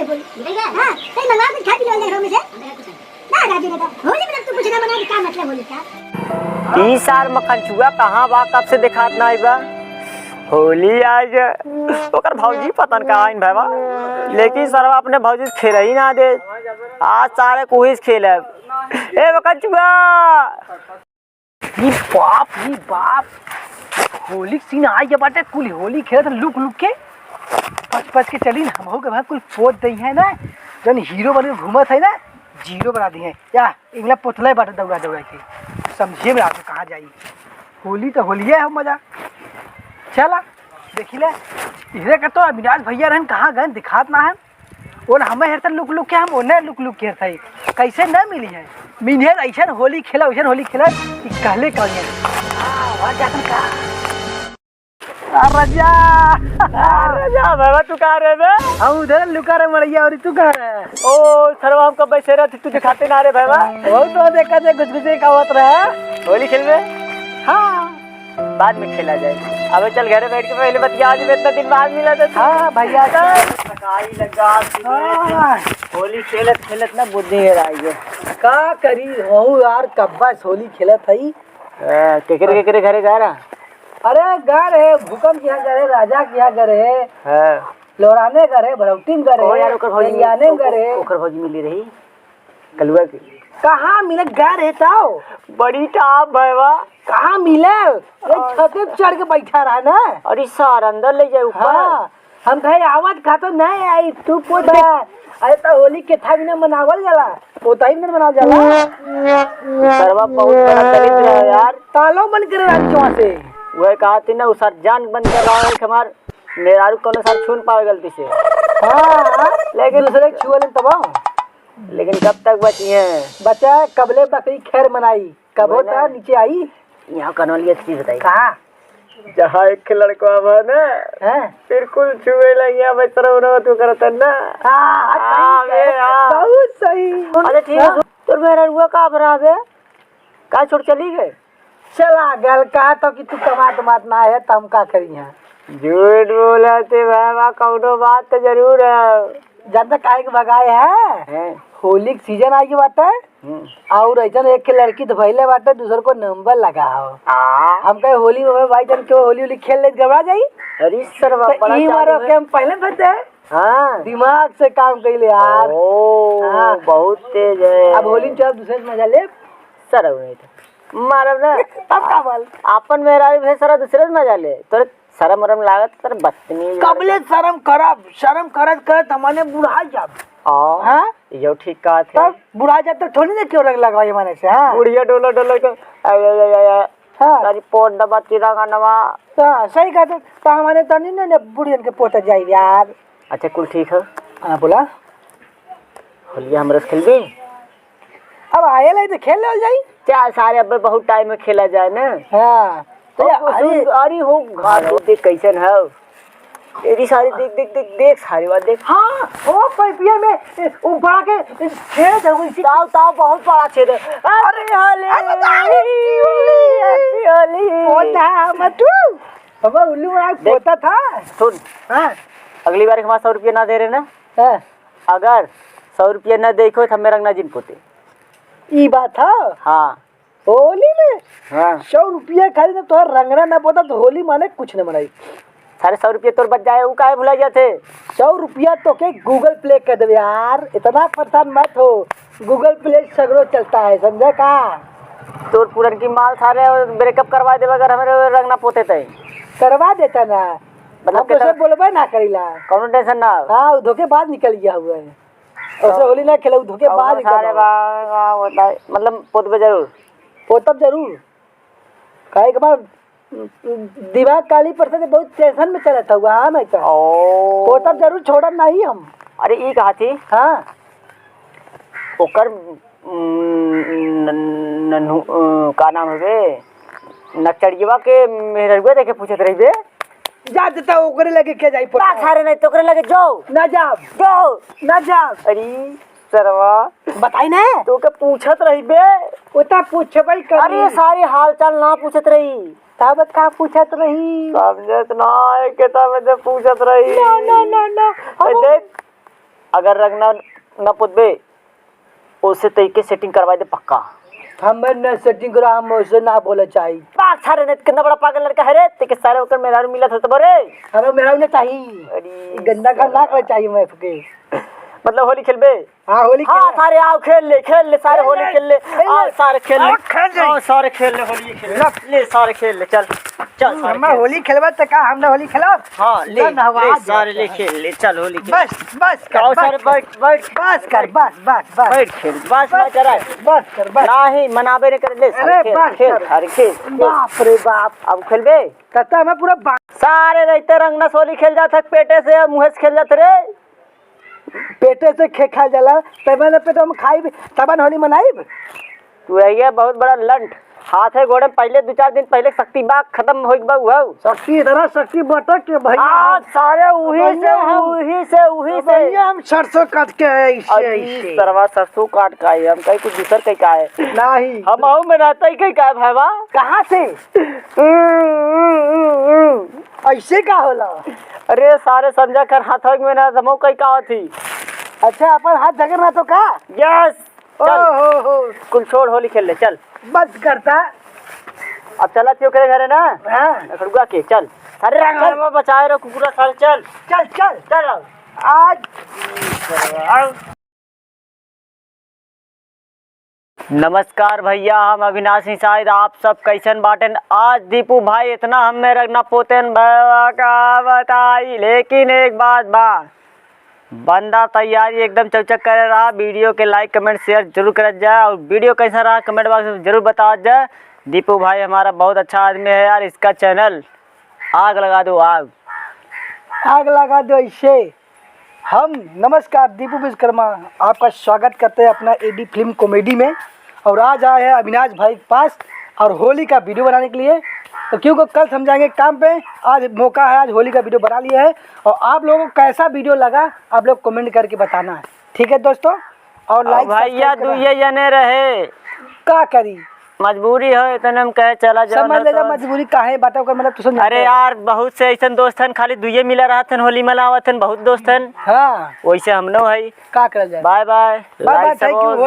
नहीं बोल हां कहीं मंगा के खा भी ले घर में से ना राजू ने तो होली में तू कुछ ना बना के क्या मतलब होली का 30 साल मखनचुआ कहां बा कब से दिखात ना आइबा होली आज ओकर भौजी पतन का आइन भाईबा लेकिन सरवा अपने भौजी खेल ही ना दे आज सारे कोहिस खेल है ए मखनचुआ ये बाप होली सीन आई जब बाटे कुल होली खेलत लुक के पच के चली ना हमहू के भाई कुल पोत दई है ना जन हीरो बन के घूमत है ना जीरो बना दी है या इगला पोतले बाटे दौड़ा के समझिए में आप कहाँ जाई होली तो होलिये है मजा चला देखी ले इधर का तो अविनाश भैया रहन कहाँ गए दिखात ना है और हमें हेरते लुक के हम ओने लुक के हेरते कैसे न मिली है मिनहेर ऐसा होली खेला वैसा होली खेला कहले कहिए रजा बाबा तू कहाँ रहे बे हम उधर लुका रहे मरैया और तू कहाँ रहे ओ सरवा हम कब बैठे रहे तू दिखाते ना रे भाईबा वो तो देखा थे गुजगुजे का होत रहा होली खेल में हाँ बाद में खेला जाए अब चल घर बैठ के पहले बतिया आज इतना दिन बाद मिला था हाँ भैया थकाई लगा होली खेलत ना बुद्धि है आई का करी हूँ यार कब्बा होली खेलत हई केकरे घरे जा रहा अरे घर है भूकंप के यहाँ घर है राजा के यहाँ घर है लोराने घर है भरौती घर है बलियाने घर है ओकर भौजी मिली रही कलुआ की कहाँ मिले घर है ताओ बड़ी टाप भाईबा कहाँ मिले छत पे चढ़ के बैठा रहा ना अरे सार अंदर ले जाए ऊपर हाँ, हम कहे आवाज खा तो नहीं आई तू पूछ अरे तो होली के था भी ना मनावल जाला पोता ही ना मनावल जाला सरवा बहुत बड़ा दरिद्र है यार तालो बन कर राज्यों से वह कहा थी ना उस जान बंद कर रहा है हमार मेरा कोनो साल छून पावे गलती से हाँ लेकिन दूसरे छुअल तब लेकिन कब तक बची है बच्चा कबले बकरी खैर मनाई कब होता नीचे आई यहाँ कनौली चीज बताई कहाँ जहाँ एक लड़का है ना बिल्कुल छुए लगिया बच्चा तू करता ना बहुत सही अरे ठीक है तो मेरा रुआ का बराबर है का छोड़ चली गए चला गल कहा तो कि तू कमात ना है तम का करी है झूठ बोला थे भाई कौनो बात तो जरूर है जनता काहे के भगाए है होली के सीजन आई के बाटे और ऐसा एक लड़की तो भैले बाटे दूसर को नंबर लगाओ हम कहे होली में भाई जान क्यों होली खेल ले घबरा जाई अरे सर मारो के हम पहले फंसे हाँ दिमाग से काम कैले यार बहुत तेज है अब होली में चल दूसरे से मजा ले सर नहीं था मारब ना तब का बोल अपन मेरा भी सर दूसरे से मजा ले तोरे शरम वरम लागत सर बदतमीज कबले शर्म करत हमने बुढ़ा जाब हाँ यो ठीक कहा थे तब बुढ़ा जाब तो थोड़ी ना क्यों रंग लगाए माने से हाँ बुढ़िया डोला के सारी पोट दबा चिरागा नवा हाँ सही कहा तो हमारे तो नहीं ना बुढ़ियन के पोता जाए यार अच्छा कुल ठीक है हाँ बोला होलिया हम रस खेल भी अब आए लाई तो खेल ले जाई क्या सारे अब बहुत टाइम में खेला जाए ना हाँ तो अरे हो घर देख कैसन है तेरी सारी देख सारी बात देख हाँ ओ पैपिया में वो बड़ा के छेद है वैसे ताव बहुत बड़ा छेद है अरे होली पोता मटू बाबा उल्लू बड़ा पोता था सुन हाँ अगली बार हमारा 100 रुपया ना दे रहे ना हाँ अगर 100 रुपया ना देखो तो हमें रंगना जिन पोते ये बात था हाँ होली में हाँ 100 रुपया खाली ना तो रंगना ना पोता तो होली माने कुछ न मनाई 100 रुपये तोर बच जाए वो काहे भुला जाते 100 रुपया तो के गूगल प्ले कर दे यार इतना परेशान मत हो गूगल प्ले सगरो चलता है समझे का तोर पूरन की माल सारे ब्रेकअप करवा दे अगर हमें रंगना पोते थे करवा देता ना मतलब कैसे बोलबे ना करीला कौन टेंशन ना हाँ धोखे बाद निकल गया हुआ है ऐसे होली ना खेलो धोखे बाद सारे होता है मतलब पोतबे जरूर पोतब जरूर काहे के बाद दिमाग काली पड़ता है बहुत टेंशन में चला था हुआ नहीं तो पोतब जरूर छोड़ब नहीं हम अरे ये कहा थी हाँ ओकर का नाम है नचड़िया के मेहरुआ देखे पूछत रही बे जा देता ओकरे लगे के जाई पा खारे नहीं तो ओकरे लगे जाओ ना जाब ना जाब अरे सरवा बताई ना तो के पूछत रही बे ओता पूछबई कर अरे सारी हाल चाल ना पूछत रही तब का पूछत रही समझत ना है के तब जब पूछत रही ना देख अगर रंगना न पुतबे उससे तरीके सेटिंग करवा दे पक्का। हम न सेटिंग करा, हम उसे ना बोले चाहिए। पाक सारे ने कितना बड़ा पागल लड़का है रे, ते के सारे ओकर मेरा मिला था तो रे। हमें मेरा उन्हें चाहिए, अरे गंदा काम ना करना चाहिए मैं के। मतलब होली खेलबे? हाँ होली हाँ सारे आओ खेल ले सारे होली खेल ले, आओ सारे खेल ले, आओ सारे खेल ले होली खेल ले सारे खेल ले, चल चल सारे हम होली खेलबा त का हमने होली खेलब? हाँ ले सारे ले खेल ले, चल होली खेल। बस कर, आओ सारे बैठ बैठ बस कर, बस बैठ खेल, बस ना जरा बस कर, बस नहीं मनाबे नहीं कर ले अरे बस खेल कर। सारे खेल। बाप रे बाप, अब खेलबे? कहता मैं पूरा सारे रहते रंगना होली खेल जात पेटे से मुँह से खेल जात रे। पेटे से खा जाला तब न पेट हम खाइब तब न होली मनाइब। तू है बहुत बड़ा लंट, हाथे गोड़े पहले 2-4 दिन पहले शक्ति बाग खत्म हो गया। शक्ति इतना शक्ति बटक के भैया आज सारे उही से हम सरसों काट के ऐसे सरवा सरसों काट का है, हम कहीं कुछ दूसर कहीं का है नहीं, हम आऊ में रहता ही कहीं का है भाईवा। कहाँ से ऐसे का होला? अरे सारे समझा कर हाथ में ना समो कहीं का थी। अच्छा अपन हाथ जगह ना तो का? यस चल हो कुल छोड़ होली खेल ले चल। बस करता अब चला क्यों करे घर है ना? हाँ खड़ुआ के चल सारे रंग में बचाए रहो कुकुरा सारे चल चल चल चल आज। नमस्कार भैया, हम अविनाश शायद आप सब कैसन बाटन। आज दीपू भाई इतना हमें रखना पोतेन भैया का बताई, लेकिन एक बात बा, बंदा तैयारी एकदम चौचक कर रहा। वीडियो के लाइक कमेंट शेयर जरूर कर जाए और वीडियो कैसा रहा कमेंट बॉक्स में जरूर बता जाए। दीपू भाई हमारा बहुत अच्छा आदमी है यार, इसका चैनल आग लगा दो, आग लगा दो इसे। हम नमस्कार दीपू विश्वकर्मा आपका स्वागत करते हैं अपना एडी फिल्म कॉमेडी में। और आज आए हैं अविनाश भाई के पास और होली का वीडियो बनाने के लिए। तो क्योंकि कल समझाएंगे काम पे, आज मौका है, आज होली का वीडियो बना लिया है। और आप लोगों को कैसा वीडियो लगा आप लोग कमेंट करके बताना है, ठीक है दोस्तों। और लाइक भैया दुए जने रहे का करी, मजबूरी हो इतने हम कहे चला जाओ। समझ ले जा मजबूरी काहे बाटा कर मतलब तुझे। अरे यार बहुत से ऐसा दोस्त हन खाली दुए मिला रहा था होली मनावत हन, बहुत दोस्त हन। हाँ वैसे हम नो है का करल जाए। Bye bye, thank you.